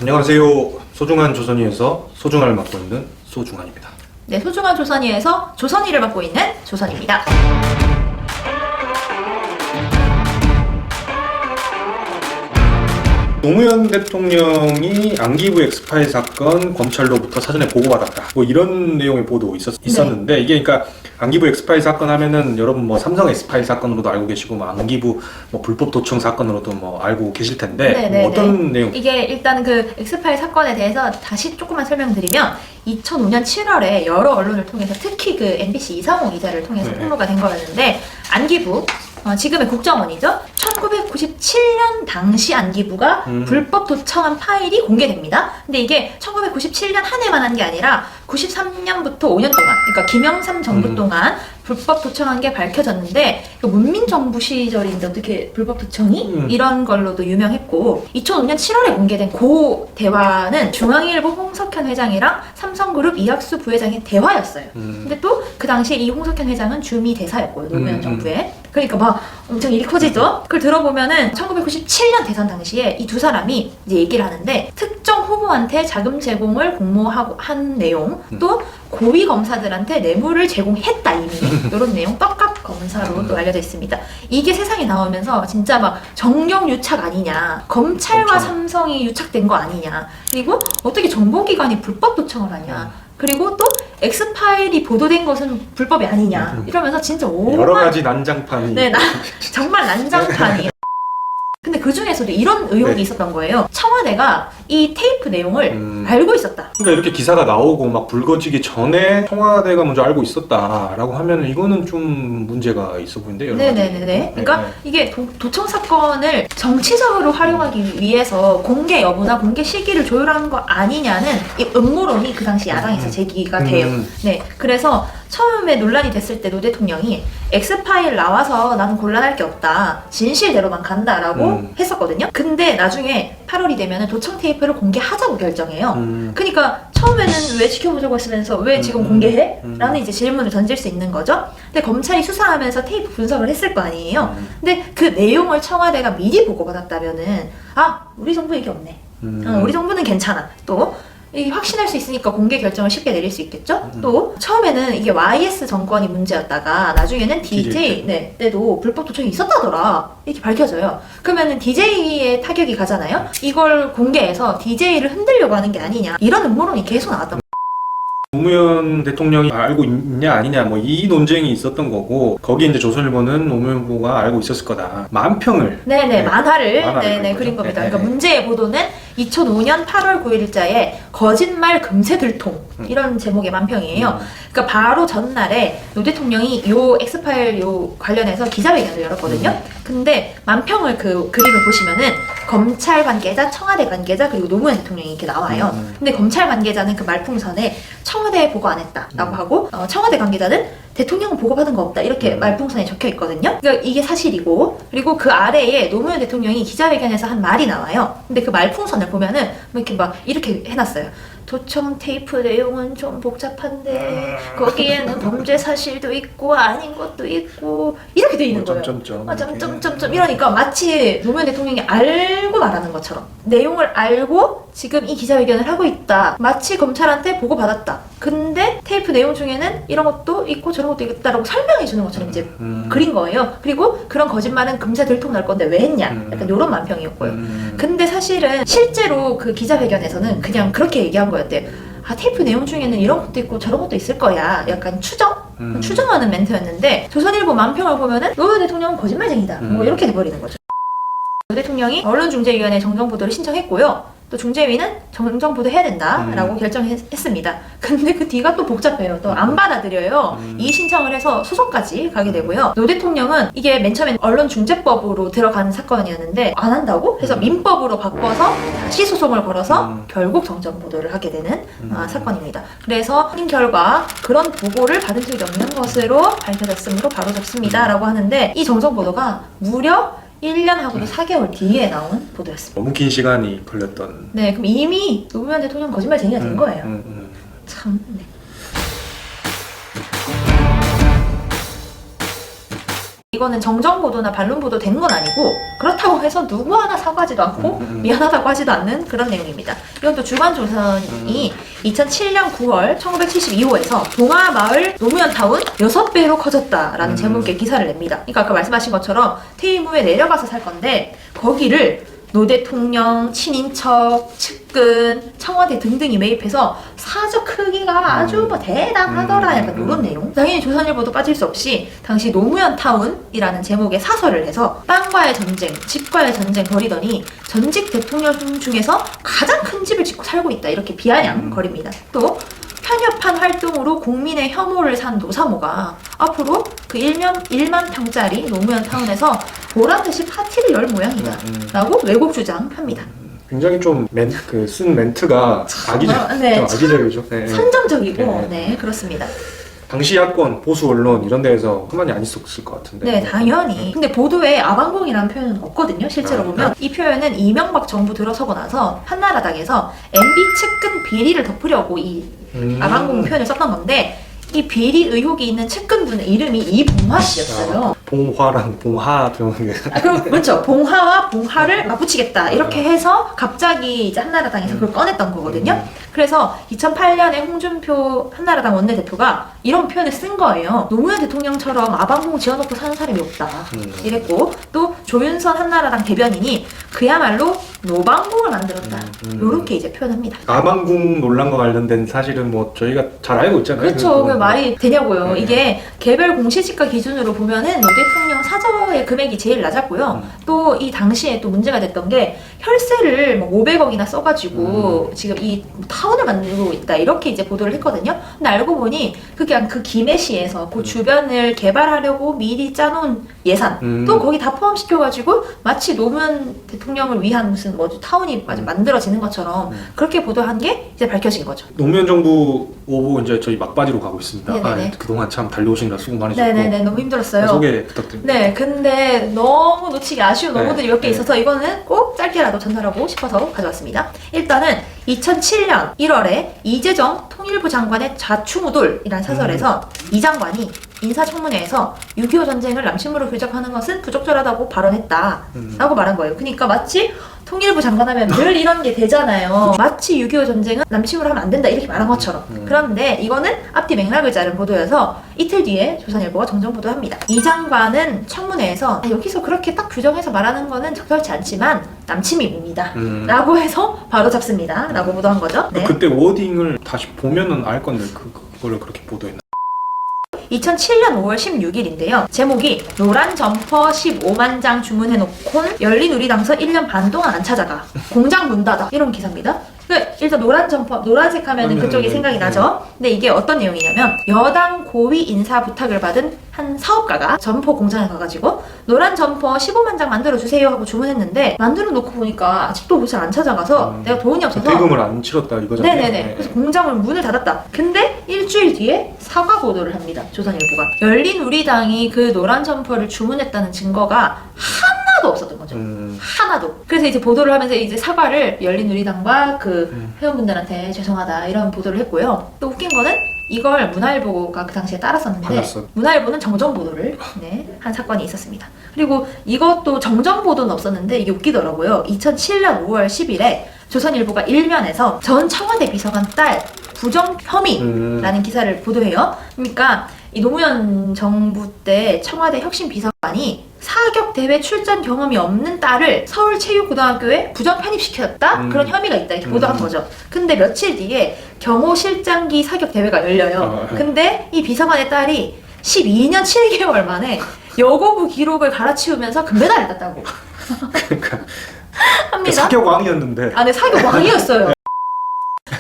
안녕하세요. 소중한 조선이에서 소중한을 맡고 있는 소중한입니다. 네, 소중한 조선이에서 조선이를 맡고 있는 조선입니다. 노무현 대통령이 안기부 엑스파일 사건 검찰로부터 사전에 보고받았다. 뭐 이런 내용의 보도 있었는데 이게 그러니까 안기부 엑스파일 사건 하면은 여러분 뭐 삼성 엑스파일 사건으로도 알고 계시고 뭐 안기부 뭐 불법 도청 사건으로도 뭐 알고 계실 텐데 뭐 어떤 내용? 이게 일단 그 엑스파일 사건에 대해서 다시 조금만 설명드리면 2005년 7월에 여러 언론을 통해서 특히 그 MBC 이상호 기자를 통해서 폭로가 된 거였는데 안기부 지금의 국정원이죠. 1997년 당시 안기부가 불법 도청한 파일이 공개됩니다. 근데 이게 1997년 한 해만 한 게 아니라 93년부터 5년 동안, 그러니까 김영삼 정부 동안 불법 도청한 게 밝혀졌는데 문민정부 시절인데 어떻게 불법 도청이? 이런 걸로도 유명했고 2005년 7월에 공개된 그 대화는 중앙일보 홍석현 회장이랑 삼성그룹 이학수 부회장의 대화였어요. 근데 또 그 당시에 이 홍석현 회장은 주미 대사였고요. 노무현 정부에. 그러니까 막 엄청 일이 커지죠. 그걸 들어보면은 1997년 대선 당시에 이 두 사람이 이제 얘기를 하는데 특정 후보한테 자금 제공을 공모하고 한 내용, 또 고위 검사들한테 뇌물을 제공했다 이미 이런 내용 떡값 검사로 또 알려져 있습니다. 이게 세상에 나오면서 진짜 막 정경 유착 아니냐, 검찰과 삼성이 유착된 거 아니냐, 그리고 어떻게 정보기관이 불법 도청을 하냐, 그리고 또 엑스파일이 보도된 것은 불법이 아니냐 이러면서 진짜 여러 가지 난장판이 정말 난장판이. 근데 그 중에서도 이런 의혹이 있었던 거예요. 청와대가 이 테이프 내용을 알고 있었다. 그러니까 이렇게 기사가 나오고 막 불거지기 전에 청와대가 먼저 알고 있었다라고 하면 이거는 좀 문제가 있어 보이는데요. 그러니까 이게 도청 사건을 정치적으로 활용하기 위해서 공개 여부나 공개 시기를 조율하는 거 아니냐는 이 음모론이 그 당시 야당에서 제기가 돼요. 네, 그래서 처음에 논란이 됐을 때 노 대통령이 엑스파일 나와서 나는 곤란할 게 없다, 진실대로만 간다라고 했었거든요. 근데 나중에 8월이 되면 도청 테이프를 공개하자고 결정해요. 그러니까 처음에는 왜 지켜보자고 했으면서 왜 지금 공개해? 라는 이제 질문을 던질 수 있는 거죠. 근데 검찰이 수사하면서 테이프 분석을 했을 거 아니에요. 근데 그 내용을 청와대가 미리 보고받았다면은 우리 정부 얘기 없네. 우리 정부는 괜찮아. 또 이 확신할 수 있으니까 공개 결정을 쉽게 내릴 수 있겠죠? 또 처음에는 이게 YS 정권이 문제였다가 나중에는 DJ 때도 불법 도청이 있었다더라 이렇게 밝혀져요. 그러면은 DJ의 타격이 가잖아요. 이걸 공개해서 DJ를 흔들려고 하는 게 아니냐, 이런 음모론이 계속 나왔던 거예요. 노무현 대통령이 알고 있냐 아니냐 뭐 이 논쟁이 있었던 거고, 거기에 이제 조선일보는 노무현 후보가 알고 있었을 거다, 만평을 만화를 그린 겁니다. 그러니까 문제의 보도는 2005년 8월 9일자에 거짓말 금세 들통 이런 제목의 만평이에요. 그러니까 바로 전날에 노 대통령이 요 엑스파일 요 관련해서 기자회견을 열었거든요. 근데 만평을 그 그림을 보시면은 검찰 관계자, 청와대 관계자, 그리고 노무현 대통령이 이렇게 나와요. 근데 검찰 관계자는 그 말풍선에 청와대에 보고 안 했다라고 하고 청와대 관계자는 대통령은 보고받은 거 없다 이렇게 말풍선에 적혀 있거든요. 그러니까 이게 사실이고, 그리고 그 아래에 노무현 대통령이 기자회견에서 한 말이 나와요. 근데 그 말풍선을 보면은 이렇게 막 이렇게 해놨어요. 도청 테이프 내용은 좀 복잡한데 거기에는 범죄 사실도 있고 아닌 것도 있고 이렇게 돼 있는 거예요. 점점점 이러니까 마치 노무현 대통령이 알고 말하는 것처럼, 내용을 알고 지금 이 기자회견을 하고 있다, 마치 검찰한테 보고받았다, 근데 테이프 내용 중에는 이런 것도 있고 저런 것도 있다라고 설명해 주는 것처럼 이제 그린 거예요. 그리고 그런 거짓말은 금세 들통 날 건데 왜 했냐, 약간 이런 만평이었고요. 근데 사실은 실제로 그 기자회견에서는 그냥 그렇게 얘기한 거였대요. 테이프 내용 중에는 이런 것도 있고 저런 것도 있을 거야, 약간 추정하는 멘트였는데, 조선일보 만평을 보면은 노무현 대통령은 거짓말쟁이다 뭐 이렇게 돼버리는 거죠. 노 대통령이 언론중재위원회 정정보도를 신청했고요. 또 중재위는 정정보도 해야 된다라고 결정했습니다. 근데 그 뒤가 또 복잡해요. 또 안 받아들여요. 이의 신청을 해서 소송까지 가게 되고요. 노 대통령은 이게 맨 처음엔 언론중재법으로 들어간 사건이었는데 안 한다고 해서 민법으로 바꿔서 다시 소송을 걸어서 결국 정정보도를 하게 되는 사건입니다. 그래서 확인 결과 그런 보고를 받은 적이 없는 것으로 밝혀졌으므로 바로 잡습니다 라고 하는데, 이 정정보도가 무려 1년하고도 4개월 뒤에 나온 보도였습니다. 너무 긴 시간이 걸렸던. 네, 그럼 이미 노무현 대통령 거짓말쟁이가 된 거예요. 참. 이거는 정정보도나 반론보도 된 건 아니고 그렇다고 해서 누구 하나 사과하지도 않고 미안하다고 하지도 않는 그런 내용입니다. 이건 또 주간조선이 2007년 9월 1972호에서 동아마을 노무현타운 6배로 커졌다라는 제목의 기사를 냅니다. 그러니까 아까 말씀하신 것처럼 퇴임 후에 내려가서 살 건데 거기를 노 대통령, 친인척, 측근, 청와대 등등이 매입해서 사적 크기가 아주 뭐 대단하더라 약간 이런 내용. 당연히 조선일보도 빠질 수 없이 당시 노무현타운이라는 제목의 사설을 해서 땅과의 전쟁, 집과의 전쟁 벌이더니 전직 대통령 중에서 가장 큰 집을 짓고 살고 있다 이렇게 비아냥거립니다. 또 편협한 활동으로 국민의 혐오를 산 노사모가 앞으로 그 1만 평짜리 노무현타운에서 보란듯이 파티를 열 모양이다 라고 왜곡 주장합니다. 굉장히 좀 쓴 멘트가 네, 좀 악의적이죠. 네. 선정적이고 네, 그렇습니다. 당시 야권, 보수 언론 이런 데에서 가만히 안 있었을 것 같은데. 네, 당연히. 근데 보도에 아방공이라는 표현은 없거든요. 실제로 보면 이 표현은 이명박 정부 들어서고 나서 한나라당에서 MB 측근 비리를 덮으려고 이 아방공 표현을 썼던 건데 이 비리 의혹이 있는 측근분의 이름이 이봉화 씨였어요. 봉화랑 봉하 병. 그럼 그렇죠. 봉화와 봉화를 맞붙이겠다 이렇게 해서 갑자기 이제 한나라당에서 그걸 꺼냈던 거거든요. 그래서 2008년에 홍준표 한나라당 원내대표가 이런 표현을 쓴 거예요. 노무현 대통령처럼 아방공 지어놓고 사는 사람이 없다 이랬고, 또 조윤선 한나라당 대변인이 그야말로 노방공을 만들었다 이렇게 이제 표현합니다. 아방궁 논란과 관련된 사실은 뭐 저희가 잘 알고 있잖아요. 그렇죠. 그 말이 되냐고요. 이게 개별 공시지가 기준으로 보면은 노 대통령 사저의 금액이 제일 낮았고요. 또 이 당시에 또 문제가 됐던 게 혈세를 뭐 500억이나 써가지고 지금 이 타운을 만들고 있다 이렇게 이제 보도를 했거든요. 근데 알고 보니 그게 그 김해시에서 그 주변을 개발하려고 미리 짜놓은 예산 또 거기 다 포함시켜가지고 마치 노무현 대통령을 위한 무슨 뭐 타운이 만들어지는 것처럼 그렇게 보도한 게 이제 밝혀진 거죠. 노무현 정부 오보 이제 저희 막바지로 가고 있습니다. 그동안 참 달려오시느라 수고 많으셨고. 네네네, 너무 힘들었어요. 소개 부탁드립니다. 네, 근데 너무 놓치기 아쉬운 논문들이 몇 개 있어서 이거는 꼭 짧게라도 전달하고 싶어서 가져왔습니다. 일단은 2007년 1월에 이재정 통일부 장관의 좌충우돌이라는 사설에서 이 장관이 인사청문회에서 6.25 전쟁을 남침으로 규정하는 것은 부적절하다고 발언했다라고 말한 거예요. 그러니까 마치 통일부 장관 하면 늘 이런 게 되잖아요. 마치 6.25 전쟁은 남침으로 하면 안 된다 이렇게 말한 것처럼. 그런데 이거는 앞뒤 맥락을 자른 보도여서 이틀 뒤에 조선일보가 정정 보도합니다. 이 장관은 청문회에서 여기서 그렇게 딱 규정해서 말하는 거는 적절치 않지만 남침입니다 라고 해서 바로 잡습니다 라고 보도한 거죠. 네. 그때 워딩을 다시 보면은 알 건데 그거를 그렇게 보도했나? 2007년 5월 16일인데요. 제목이 노란 점퍼 15만 장 주문해놓곤 열린우리당서 1년 반 동안 안 찾아가. 공장 문 닫아. 이런 기사입니다. 일단 노란 점퍼, 노란색 하면은 그쪽이 생각이 나죠. 근데 이게 어떤 내용이냐면 여당 고위 인사 부탁을 받은 한 사업가가 점퍼 공장에 가가지고 노란 점퍼 15만 장 만들어주세요 하고 주문했는데 만들어 놓고 보니까 아직도 옷을 안 찾아가서 내가 돈이 없어서 대금을 안 치렀다 이거잖아요. 네네네. 그래서 공장을 문을 닫았다. 근데 일주일 뒤에 사과 보도를 합니다. 조선일보가. 열린우리당이 그 노란 점퍼를 주문했다는 증거가 하나도 없었던 거죠. 하나도. 그래서 이제 보도를 하면서 이제 사과를 열린우리당과 그 회원분들한테 죄송하다 이런 보도를 했고요. 또 웃긴 거는 이걸 문화일보가 그 당시에 따랐었는데 받았어. 문화일보는 정정 보도를 한 사건이 있었습니다. 그리고 이것도 정정 보도는 없었는데 이게 웃기더라고요. 2007년 5월 10일에 조선일보가 일면에서 전 청와대 비서관 딸 부정 혐의라는 기사를 보도해요. 그러니까 이 노무현 정부 때 청와대 혁신 비서관이 사격 대회 출전 경험이 없는 딸을 서울체육고등학교에 부정 편입시켰다? 그런 혐의가 있다 이렇게 보도한 거죠. 근데 며칠 뒤에 경호실장기 사격 대회가 열려요. 근데 이 비서관의 딸이 12년 7개월 만에 여고부 기록을 갈아치우면서 금메달을 땄다고 그러니까 합니다. 사격 왕이었는데. 아, 네, 사격 왕이었어요.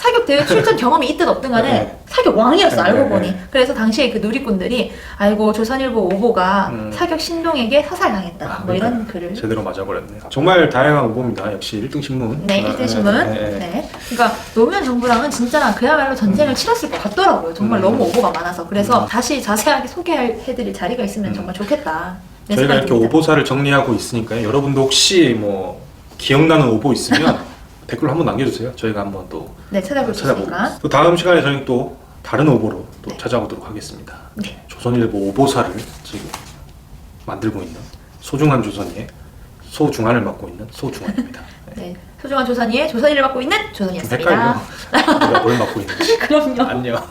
사격 대회 출전 경험이 있든 없든 간에 사격 왕이었어, 알고 보니. 그래서 당시에 그 누리꾼들이 아이고 조선일보 오보가 사격 신동에게 사살당했다 뭐 이런 글을 제대로 맞아버렸네. 정말 다양한 오보입니다. 역시 1등 신문. 네, 1등 신문. 네. 그러니까 노무현 정부랑은 진짜 그야말로 전쟁을 치렀을 것 같더라고요. 정말 너무 오보가 많아서. 그래서 다시 자세하게 소개해드릴 자리가 있으면 정말 좋겠다. 저희가 이렇게 오보사를 정리하고 있으니까요. 여러분도 혹시 뭐 기억나는 오보 있으면 댓글로 한번 남겨주세요. 저희가 한번 또 찾아볼 수 있으니까. 또 다음 시간에 저희는 또 다른 오보로 또 찾아오도록 하겠습니다. 네. 조선일보 오보사를 지금 만들고 있는 소중한 조선이의 소중한을 맡고 있는 소중한입니다. 네, 소중한 조선이의 조선이를 맡고 있는 좀 조선이었습니다. 헷갈려. 내가 뭘 맡고 있는지. 그럼요. 안녕.